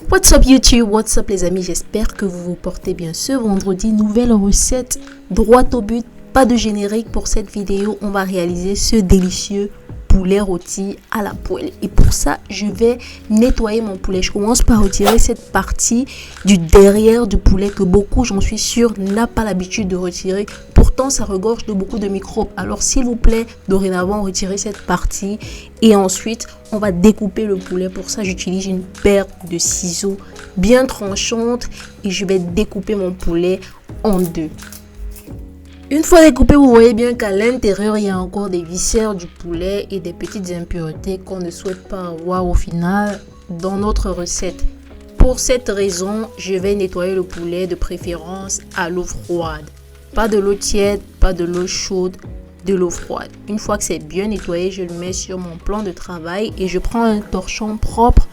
What's up YouTube, what's up les amis, j'espère que vous vous portez bien ce vendredi. Nouvelle recette, droit au but, pas de générique pour cette vidéo. On va réaliser ce délicieux poulet rôti à la poêle. Et pour ça, je vais nettoyer mon poulet. Je commence par retirer cette partie du derrière du poulet que beaucoup, j'en suis sûre, n'a pas l'habitude de retirer. Pourtant, ça regorge de beaucoup de microbes. Alors, s'il vous plaît, dorénavant, retirez cette partie. Et ensuite, on va découper le poulet. Pour ça, j'utilise une paire de ciseaux bien tranchantes et je vais découper mon poulet en deux. Une fois découpé, vous voyez bien qu'à l'intérieur, il y a encore des viscères du poulet et des petites impuretés qu'on ne souhaite pas avoir au final dans notre recette. Pour cette raison, je vais nettoyer le poulet de préférence à l'eau froide. Pas de l'eau tiède, pas de l'eau chaude, de l'eau froide. Une fois que c'est bien nettoyé, je le mets sur mon plan de travail et je prends un torchon propre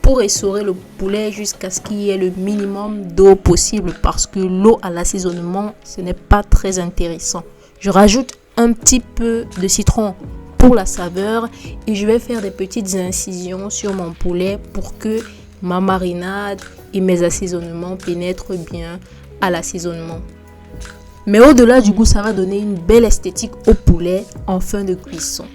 pour essorer le poulet jusqu'à ce qu'il y ait le minimum d'eau possible parce que l'eau à l'assaisonnement, ce n'est pas très intéressant. Je rajoute un petit peu de citron pour la saveur et je vais faire des petites incisions sur mon poulet pour que ma marinade et mes assaisonnements pénètrent bien à l'assaisonnement. Mais au-delà du goût, ça va donner une belle esthétique au poulet en fin de cuisson.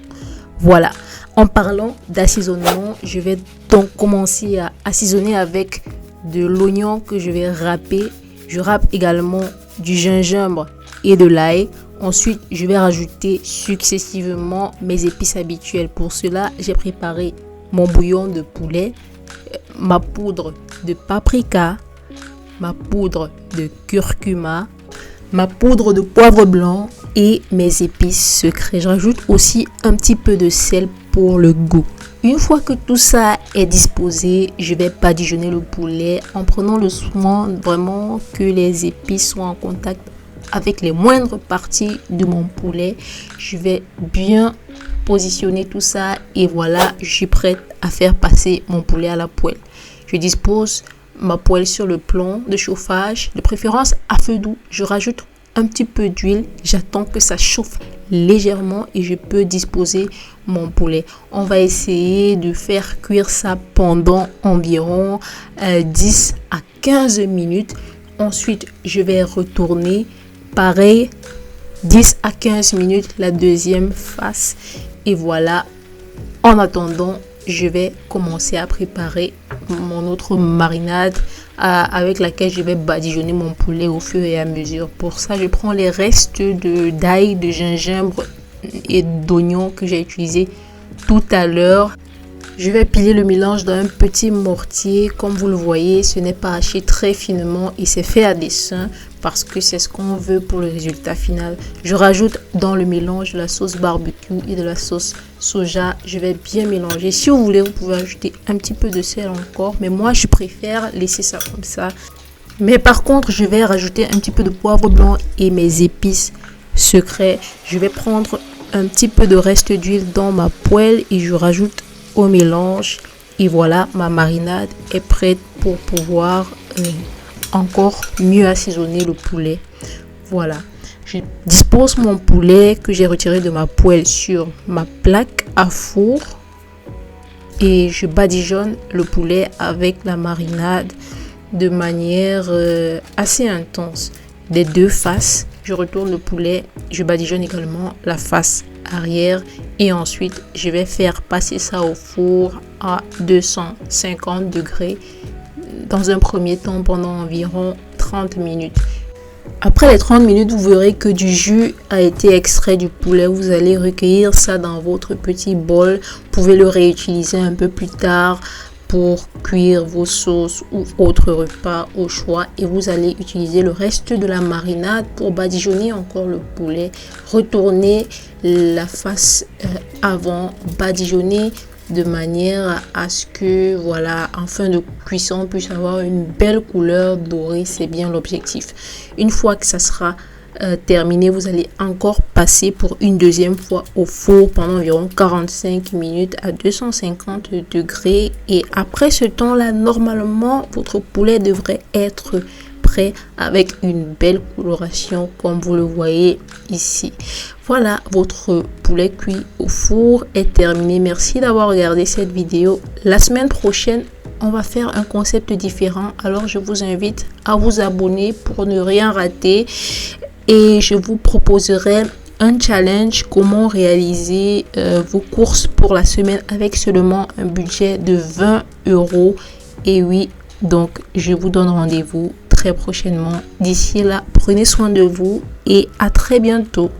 Voilà. En parlant d'assaisonnement, je vais donc commencer à assaisonner avec de l'oignon que je vais râper. Je râpe également du gingembre et de l'ail. Ensuite, je vais rajouter successivement mes épices habituelles. Pour cela, j'ai préparé mon bouillon de poulet, ma poudre de paprika, ma poudre de curcuma, ma poudre de poivre blanc et mes épices secrets. Je rajoute aussi un petit peu de sel pour le goût. Une fois que tout ça est disposé, je vais badigeonner le poulet en prenant le soin vraiment que les épices soient en contact avec les moindres parties de mon poulet. Je vais bien positionner tout ça et voilà, je suis prête à faire passer mon poulet à la poêle. Je dispose ma poêle sur le plan de chauffage, de préférence à feu doux. Je rajoute un petit peu d'huile, j'attends que ça chauffe légèrement et je peux disposer mon poulet. On va essayer de faire cuire ça pendant environ 10 à 15 minutes. Ensuite, je vais retourner pareil 10 à 15 minutes la deuxième face et voilà. En attendant, je vais commencer à préparer mon autre marinade avec laquelle je vais badigeonner mon poulet au fur et à mesure. Pour ça, je prends les restes d'ail, de gingembre et d'oignon que j'ai utilisé tout à l'heure. Je vais piler le mélange dans un petit mortier. Comme vous le voyez, ce n'est pas haché très finement et c'est fait à dessein parce que c'est ce qu'on veut pour le résultat final. Je rajoute dans le mélange de la sauce barbecue et de la sauce soja. Je vais bien mélanger. Si vous voulez, vous pouvez ajouter un petit peu de sel encore. Mais moi, je préfère laisser ça comme ça. Mais par contre, je vais rajouter un petit peu de poivre blanc et mes épices secrets. Je vais prendre un petit peu de reste d'huile dans ma poêle et je rajoute au mélange et voilà, ma marinade est prête pour pouvoir encore mieux assaisonner le poulet. Voilà, je dispose mon poulet que j'ai retiré de ma poêle sur ma plaque à four et je badigeonne le poulet avec la marinade de manière assez intense des deux faces. Je retourne le poulet, je badigeonne également la face arrière et ensuite je vais faire passer ça au four à 250 degrés dans un premier temps pendant environ 30 minutes. Après les 30 minutes, vous verrez que du jus a été extrait du poulet. Vous allez recueillir ça dans votre petit bol. Vous pouvez le réutiliser un peu plus tard pour cuire vos sauces ou autres repas au choix et vous allez utiliser le reste de la marinade pour badigeonner encore le poulet. Retournez la face avant, badigeonner de manière à ce que voilà, en fin de cuisson, on puisse avoir une belle couleur dorée. C'est bien l'objectif. Une fois que ça sera terminé, vous allez encore passer pour une deuxième fois au four pendant environ 45 minutes à 250 degrés et après ce temps-là, normalement, votre poulet devrait être prêt avec une belle coloration comme vous le voyez ici. Voilà, votre poulet cuit au four est terminé. Merci d'avoir regardé cette vidéo. La semaine prochaine, on va faire un concept différent. Alors je vous invite à vous abonner pour ne rien rater et je vous proposerai un challenge, comment réaliser vos courses pour la semaine avec seulement un budget de 20 €. Et oui, donc je vous donne rendez-vous très prochainement. D'ici là, prenez soin de vous et à très bientôt.